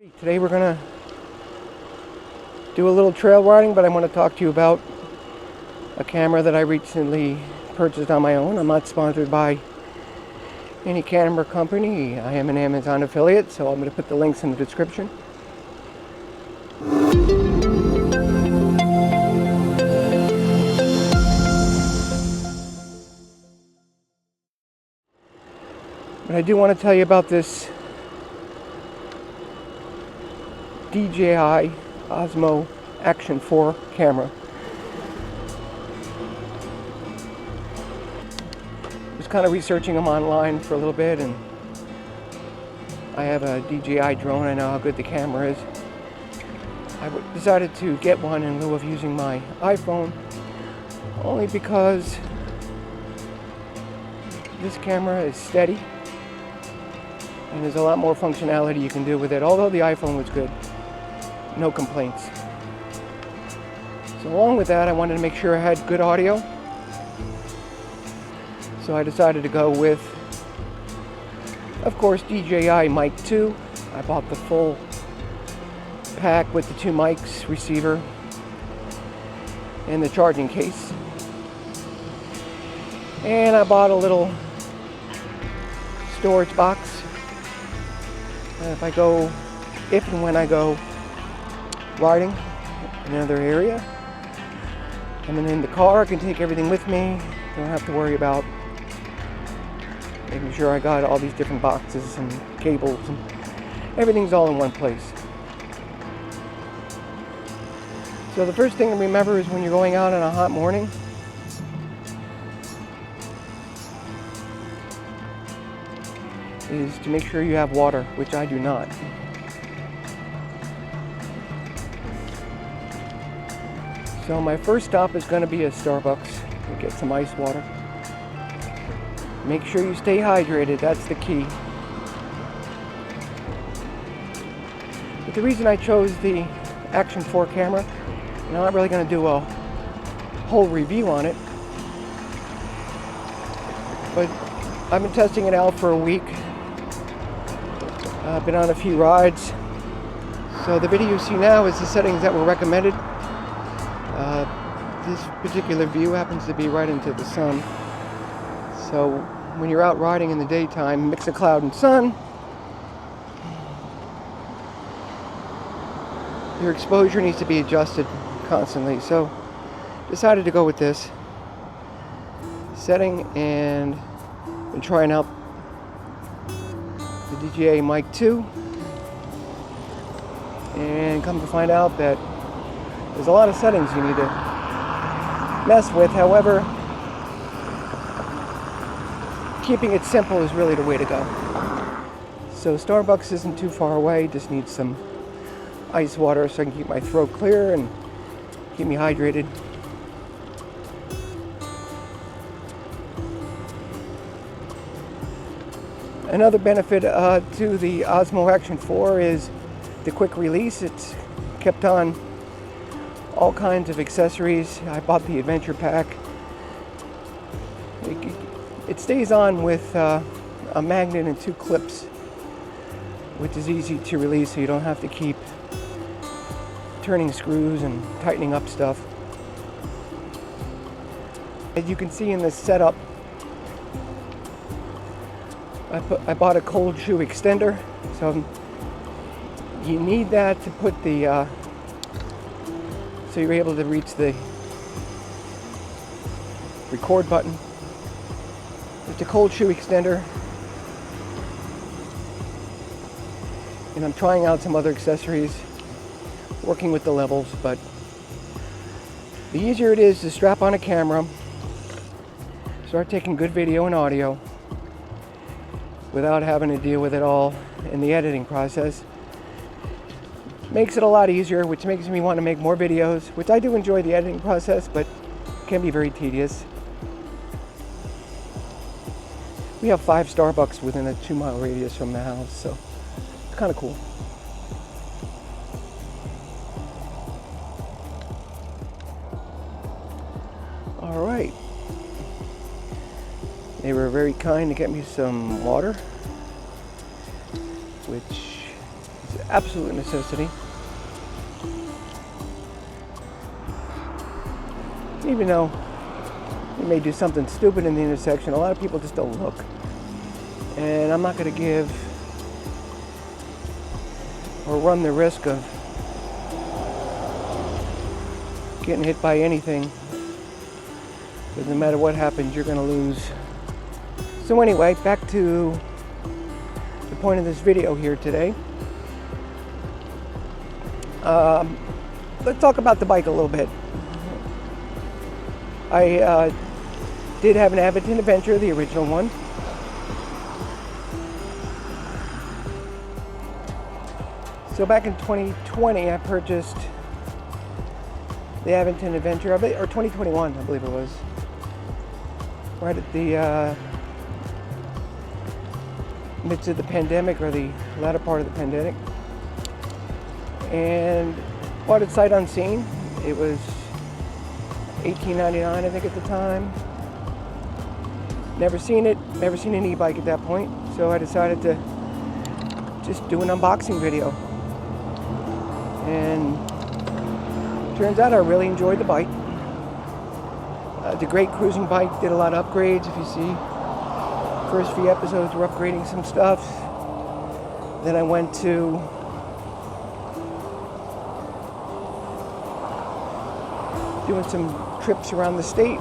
Today we're going to do a little trail riding, but I want to talk to you about a camera that I recently purchased on my own. I'm not sponsored by any camera company. I am an Amazon affiliate, so I'm going to put the links in the description. But I do want to tell you about this DJI Osmo Action 4 camera. I was kind of researching them online for a little bit, and I have a DJI drone. I know how good the camera is. I decided to get one in lieu of using my iPhone, only because this camera is steady and there's a lot more functionality you can do with it. Although the iPhone was good, no complaints. So along with that, I wanted to make sure I had good audio. So I decided to go with, of course, DJI Mic 2. I bought the full pack with the 2 mics, receiver, and the charging case. And I bought a little storage box. If and when I go riding in another area, and then in the car I can take everything with me. Don't have to worry about making sure I got all these different boxes and cables, and everything's all in one place. So the first thing to remember is when you're going out on a hot morning, is to make sure you have water, which I do not. So my first stop is going to be a Starbucks to get some ice water. Make sure you stay hydrated, that's the key. But the reason I chose the Action 4 camera, I'm not really going to do a whole review on it, but I've been testing it out for a week. I've been on a few rides. So the video you see now is the settings that were recommended. This particular view happens to be right into the sun. So when you're out riding in the daytime, mix of cloud and sun, your exposure needs to be adjusted constantly. So decided to go with this setting, and been trying out the DJI Mic 2, and come to find out that there's a lot of settings you need to mess with. However, keeping it simple is really the way to go. So Starbucks isn't too far away, just need some ice water so I can keep my throat clear and keep me hydrated. Another benefit to the Osmo Action 4 is the quick release. It's kept on all kinds of accessories. I bought the adventure pack. It stays on with a magnet and 2 clips, which is easy to release, so you don't have to keep turning screws and tightening up stuff. As you can see in this setup, I bought a cold shoe extender, so you need that to put the so you're able to reach the record button. It's a cold shoe extender, and I'm trying out some other accessories, working with the levels, but the easier it is to strap on a camera, start taking good video and audio without having to deal with it all in the editing process. Makes it a lot easier, which makes me want to make more videos, which I do enjoy the editing process, but can be very tedious. We have 5 Starbucks within a 2-mile radius from the house, so it's kind of cool. All right. They were very kind to get me some water, which is absolute necessity. Even though you may do something stupid in the intersection, a lot of people just don't look. And I'm not going to give or run the risk of getting hit by anything. Because no matter what happens, you're going to lose. So anyway, back to the point of this video here today. Let's talk about the bike a little bit. I did have an Aventon Adventure, the original one. So back in 2020, I purchased the Aventon Adventure, or 2021, I believe it was. Right at the midst of the pandemic, or the latter part of the pandemic. And bought it sight unseen. It was $18.99, I think, at the time. Never seen an e-bike at that point, so I decided to just do an unboxing video. And turns out I really enjoyed the bike. It's a great cruising bike, did a lot of upgrades. If you see, first few episodes were upgrading some stuff. Then I went to doing some trips around the state.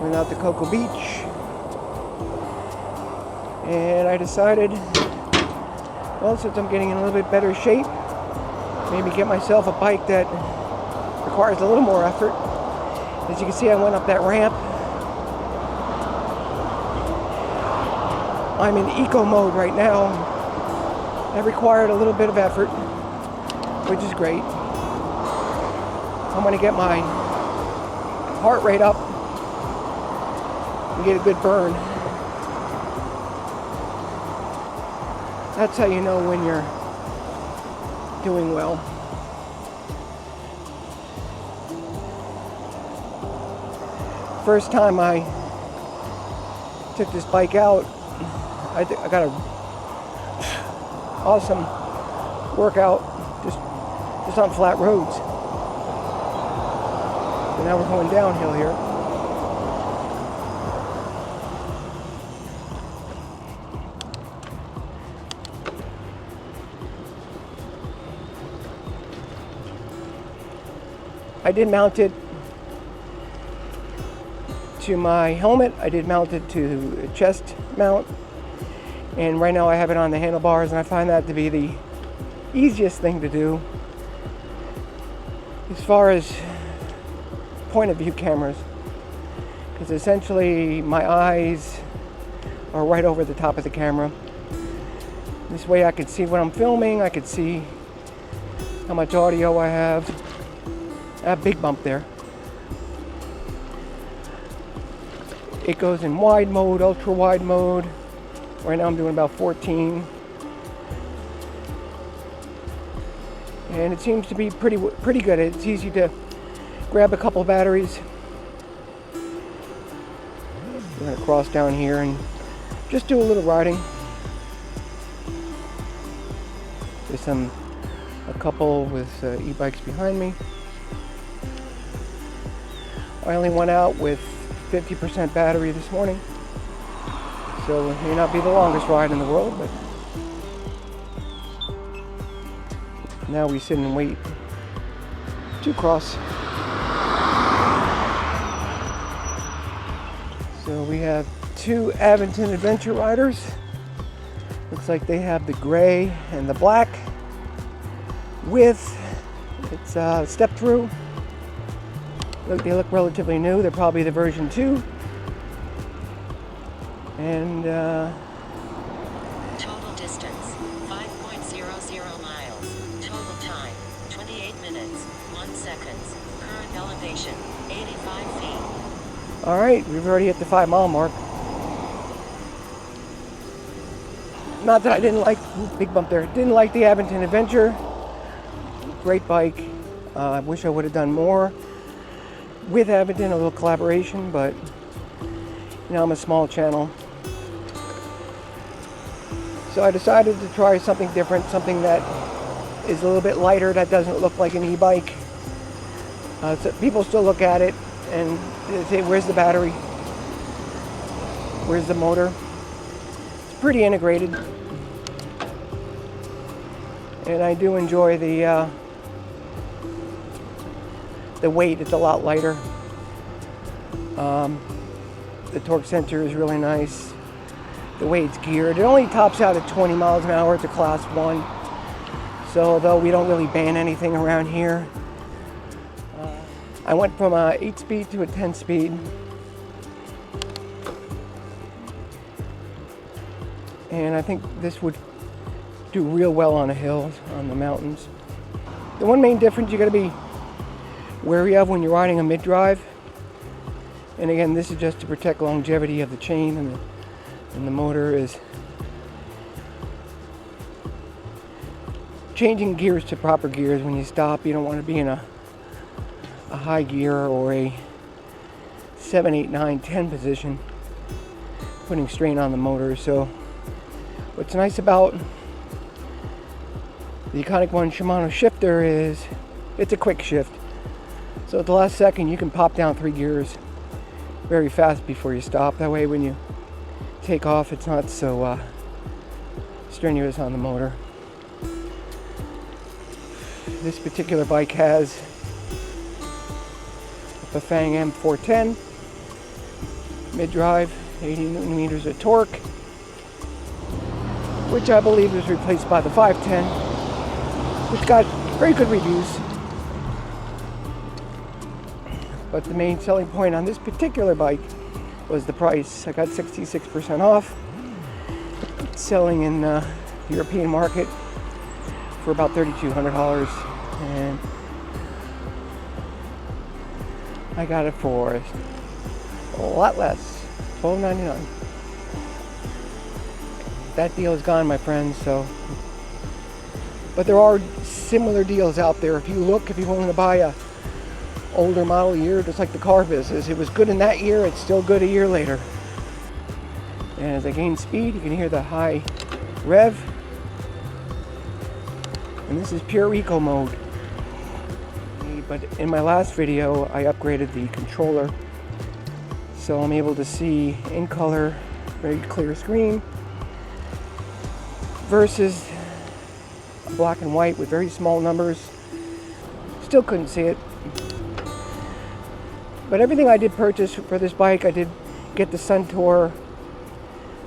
Went out to Cocoa Beach. And I decided, well, since I'm getting in a little bit better shape, maybe get myself a bike that requires a little more effort. As you can see, I went up that ramp. I'm in eco mode right now. That required a little bit of effort, which is great. I'm going to get my heart rate up and get a good burn. That's how you know when you're doing well. First time I took this bike out, I got an awesome workout just on flat roads. So now we're going downhill here. I did mount it to my helmet. I did mount it to a chest mount. And right now I have it on the handlebars, and I find that to be the easiest thing to do as far as point of view cameras. Because essentially my eyes are right over the top of the camera. This way I could see what I'm filming, I could see how much audio I have. A big bump there. It goes in wide mode, ultra wide mode. Right now I'm doing about 14. And it seems to be pretty good. It's easy to grab a couple batteries. We're going to cross down here and just do a little riding. There's a couple with e-bikes behind me. I only went out with 50% battery this morning, so it may not be the longest ride in the world, but now we sit and wait to cross. So we have two Aventon Adventure riders. Looks like they have the gray and the black with it's step through. They look relatively new. They're probably the version 2. And total distance 5.00 miles. Total time 28 minutes 1 seconds. Current elevation 85 feet. All right, we've already hit the 5-mile mark. Not that I didn't like, big bump there. Didn't like the Aventon Adventure. Great bike. I wish I would have done more with Aventon, a little collaboration, but you know, I'm a small channel, So I decided to try something different, something that is a little bit lighter, that doesn't look like an e-bike. So people still look at it and they say, where's the battery? Where's the motor? It's pretty integrated. And I do enjoy the weight. It's a lot lighter. The torque sensor is really nice. The way it's geared, it only tops out at 20 miles an hour. It's a class 1. So although we don't really ban anything around here, I went from a 8-speed to a 10-speed. And I think this would do real well on the hills, on the mountains. The one main difference you gotta be wary of when you're riding a mid-drive, and again, this is just to protect longevity of the chain and the motor, is changing gears to proper gears when you stop. You don't want to be in a high gear or a 7, 8, 9, 10 position, putting strain on the motor. So what's nice about the Iconic One Shimano shifter is it's a quick shift. So at the last second you can pop down 3 gears very fast before you stop. That way when you take off it's not so strenuous on the motor. This particular bike has a Fang M410 mid-drive, 80 Newton meters of torque, which I believe was replaced by the 510, which got very good reviews. But the main selling point on this particular bike was the price. I got 66% off. It's selling in the European market for about $3,200, and I got it for a lot less, $12.99. That deal is gone, my friends. So, but there are similar deals out there. If you look, if you want to buy a older model year, just like the car business, it was good in that year, it's still good a year later. And as I gain speed, you can hear the high rev. And this is pure eco mode. But in my last video, I upgraded the controller, so I'm able to see in color, very clear screen, versus black and white with very small numbers. Still couldn't see it. But everything I did purchase for this bike, I did get the Suntour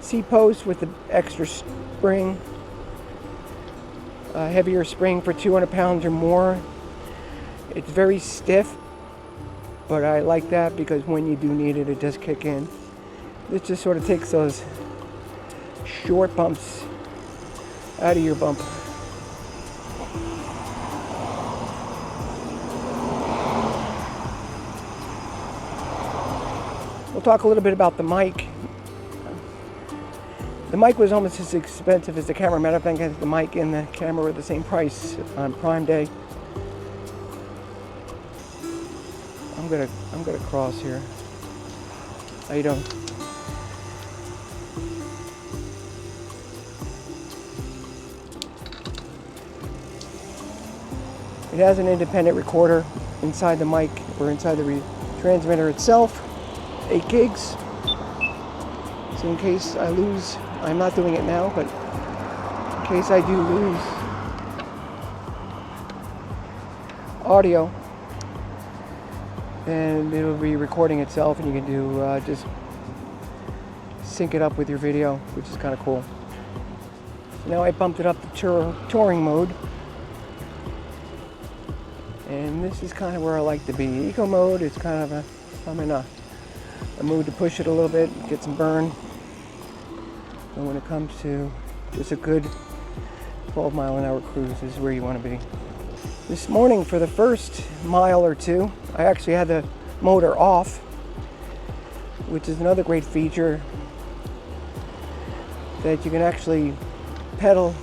C-post with the extra spring, heavier spring for 200 pounds or more. It's very stiff, but I like that because when you do need it, it does kick in. This just sort of takes those short bumps out of your bump. We'll talk a little bit about the mic. The mic was almost as expensive as the camera. Matter of fact, I think the mic and the camera were the same price on Prime Day. I'm gonna cross here. How you doing? It has an independent recorder inside the mic or inside the transmitter itself. 8 gigs. So in case I lose, I'm not doing it now, but in case I do lose audio, then it'll be recording itself, and you can do just sync it up with your video, which is kind of cool. Now I bumped it up to touring mode, and this is kind of where I like to be. Eco mode is kind of I'm in a mood to push it a little bit, get some burn. And when it comes to just a good 12-mile-an-hour cruise, this is where you want to be. This morning, for the first mile or two, I actually had the motor off, which is another great feature, that you can actually pedal,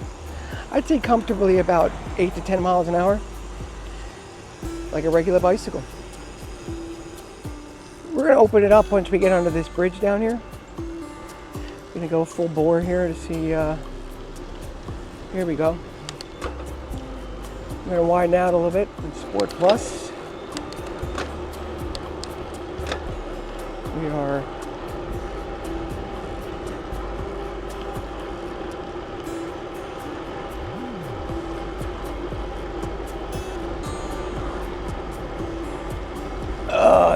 I'd say comfortably about 8 to 10 miles an hour, like a regular bicycle. We're going to open it up once we get under this bridge down here. I'm going to go full bore here to see Here we go. I'm going to widen out a little bit in Sport Plus. We are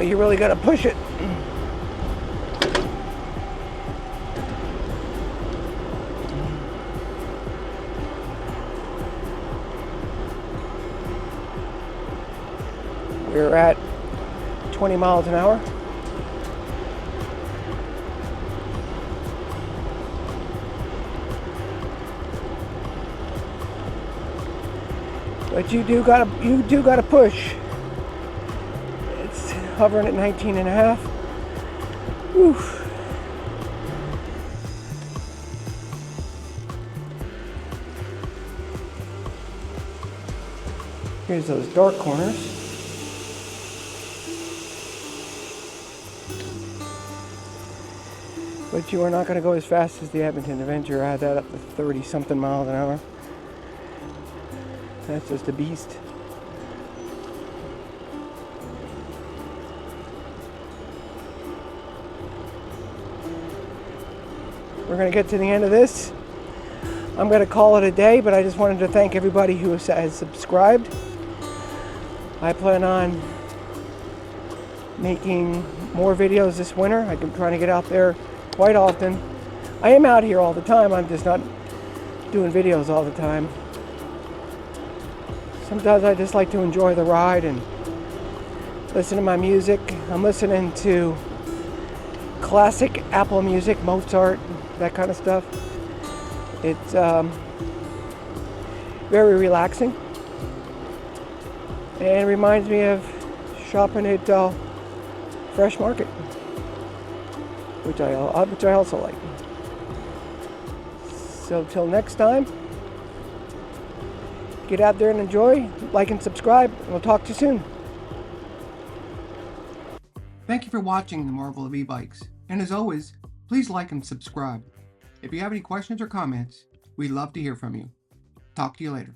you really got to push it. We're at 20 miles an hour. But you do gotta push. It's hovering at 19 and a half. Oof. Here's those dark corners. But you are not going to go as fast as the Edmonton Avenger. I had that up to 30 something miles an hour. That's just a beast. We're going to get to the end of this. I'm going to call it a day, but I just wanted to thank everybody who has subscribed. I plan on making more videos this winter. I'm trying to get out there quite often. I am out here all the time. I'm just not doing videos all the time. Sometimes I just like to enjoy the ride and listen to my music. I'm listening to classic Apple music, Mozart, that kind of stuff. It's very relaxing and reminds me of shopping at Fresh Market, which I also like. So till next time, get out there and enjoy, like and subscribe, and we'll talk to you soon. Thank you for watching The Marvel of E-Bikes, and as always, please like and subscribe. If you have any questions or comments, we'd love to hear from you. Talk to you later.